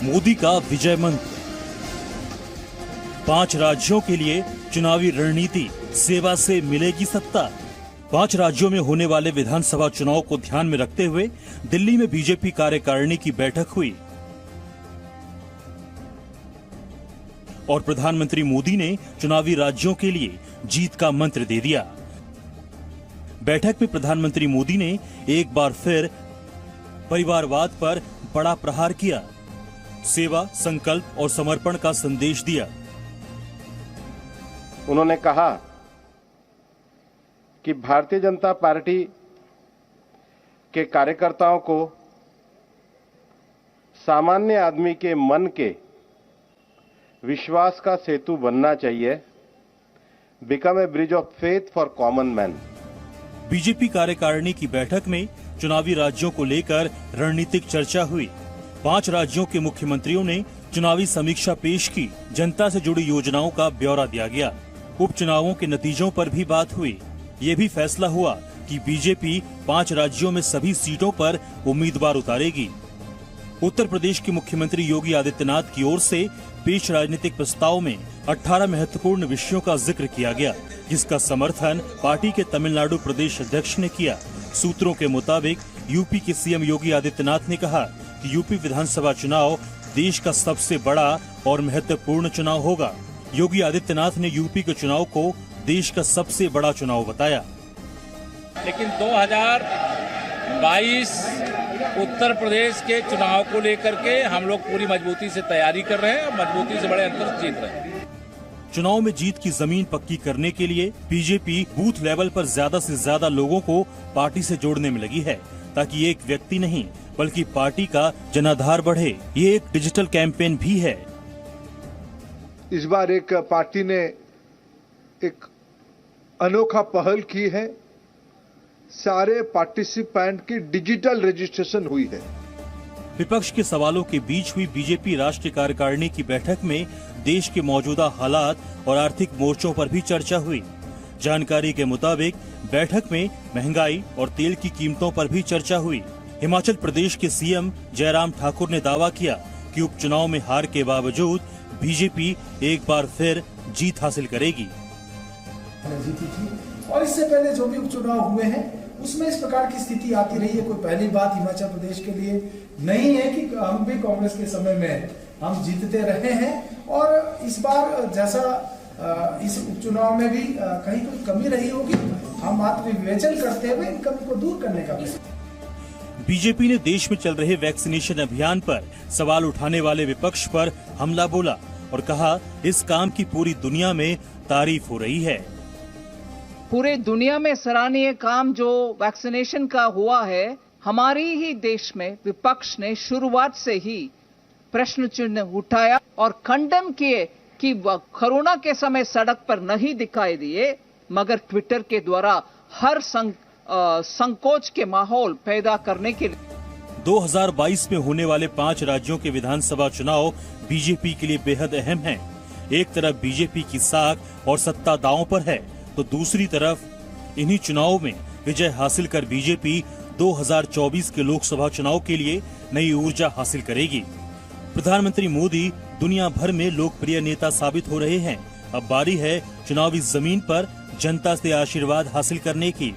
मोदी का विजय मंत्र। 5 राज्यों के लिए चुनावी रणनीति, सेवा से मिलेगी सत्ता। 5 राज्यों में होने वाले विधानसभा चुनाव को ध्यान में रखते हुए दिल्ली में बीजेपी कार्यकारिणी की बैठक हुई और प्रधानमंत्री मोदी ने चुनावी राज्यों के लिए जीत का मंत्र दे दिया। बैठक में प्रधानमंत्री मोदी ने एक बार फिर परिवारवाद पर बड़ा प्रहार किया, सेवा, संकल्प और समर्पण का संदेश दिया। उन्होंने कहा कि भारतीय जनता पार्टी के कार्यकर्ताओं को सामान्य आदमी के मन के विश्वास का सेतु बनना चाहिए, become a bridge of faith for common man. BJP कार्यकारिणी की बैठक में चुनावी राज्यों को लेकर रणनीतिक चर्चा हुई। 5 राज्यों के मुख्यमंत्रियों ने चुनावी समीक्षा पेश की। जनता से जुड़ी योजनाओं का ब्यौरा दिया गया। उपचुनावों के नतीजों पर भी बात हुई। ये भी फैसला हुआ कि बीजेपी 5 राज्यों में सभी सीटों पर उम्मीदवार उतारेगी। उत्तर प्रदेश के मुख्यमंत्री योगी आदित्यनाथ की ओर से पेश राजनीतिक प्रस्ताव में 18 महत्वपूर्ण विषयों का जिक्र किया गया, जिसका समर्थन पार्टी के तमिलनाडु प्रदेश अध्यक्ष ने किया। सूत्रों के मुताबिक यूपी के सीएम योगी आदित्यनाथ ने कहा कि यूपी विधानसभा चुनाव देश का सबसे बड़ा और महत्वपूर्ण चुनाव होगा। योगी आदित्यनाथ ने यूपी के चुनाव को देश का सबसे बड़ा चुनाव बताया। लेकिन 2022 उत्तर प्रदेश के चुनाव को लेकर के हम लोग पूरी मजबूती से तैयारी कर रहे हैं और मजबूती से बड़े अंतर से जीत रहे हैं। चुनाव में जीत की जमीन पक्की करने के लिए बीजेपी बूथ लेवल पर ज्यादा से ज्यादा लोगों को पार्टी से जोड़ने में लगी है, ताकि एक व्यक्ति नहीं बल्कि पार्टी का जनाधार बढ़े। ये एक डिजिटल कैंपेन भी है। इस बार एक पार्टी ने एक अनोखा पहल की है। सारे पार्टिसिपेंट की डिजिटल रजिस्ट्रेशन हुई है। विपक्ष के सवालों के बीच हुई बीजेपी राष्ट्रीय कार्यकारिणी की बैठक में देश के मौजूदा हालात और आर्थिक मोर्चों पर भी चर्चा हुई। जानकारी के मुताबिक बैठक में महंगाई और तेल की कीमतों पर भी चर्चा हुई। हिमाचल प्रदेश के सीएम जयराम ठाकुर ने दावा किया कि उपचुनाव में हार के बावजूद बीजेपी एक बार फिर जीत हासिल करेगी। जीती थी और इससे पहले जो भी उपचुनाव हुए हैं उसमें इस प्रकार की स्थिति आती रही है। कोई पहली बात हिमाचल प्रदेश के लिए नहीं है कि हम भी कांग्रेस के समय में हम जीतते रहे हैं और इस बार जैसा इस उपचुनाव में भी कहीं कोई कमी रही होगी, हम आत्मविवेचन करते हुए इन कमी को दूर करने का। बीजेपी ने देश में चल रहे वैक्सीनेशन अभियान पर सवाल उठाने वाले विपक्ष पर हमला बोला और कहा इस काम की पूरी दुनिया में तारीफ हो रही है। पूरे दुनिया में सराहनीय काम जो वैक्सीनेशन का हुआ है, हमारी ही देश में विपक्ष ने शुरुआत से ही प्रश्न चिन्ह उठाया और खंडन किए कि कोरोना के समय सड़क पर नहीं दिखाई दिए, मगर ट्विटर के द्वारा हर संकोच के माहौल पैदा करने के लिए 2022 में होने वाले 5 राज्यों के विधानसभा चुनाव बीजेपी के लिए बेहद अहम हैं। एक तरफ बीजेपी की साख और सत्ता दांव पर है, तो दूसरी तरफ इन्हीं चुनावों में विजय हासिल कर बीजेपी 2024 के लोकसभा चुनाव के लिए नई ऊर्जा हासिल करेगी। प्रधानमंत्री मोदी दुनिया भर में लोकप्रिय नेता साबित हो रहे हैं। अब बारी है चुनावी जमीन पर जनता से आशीर्वाद हासिल करने की।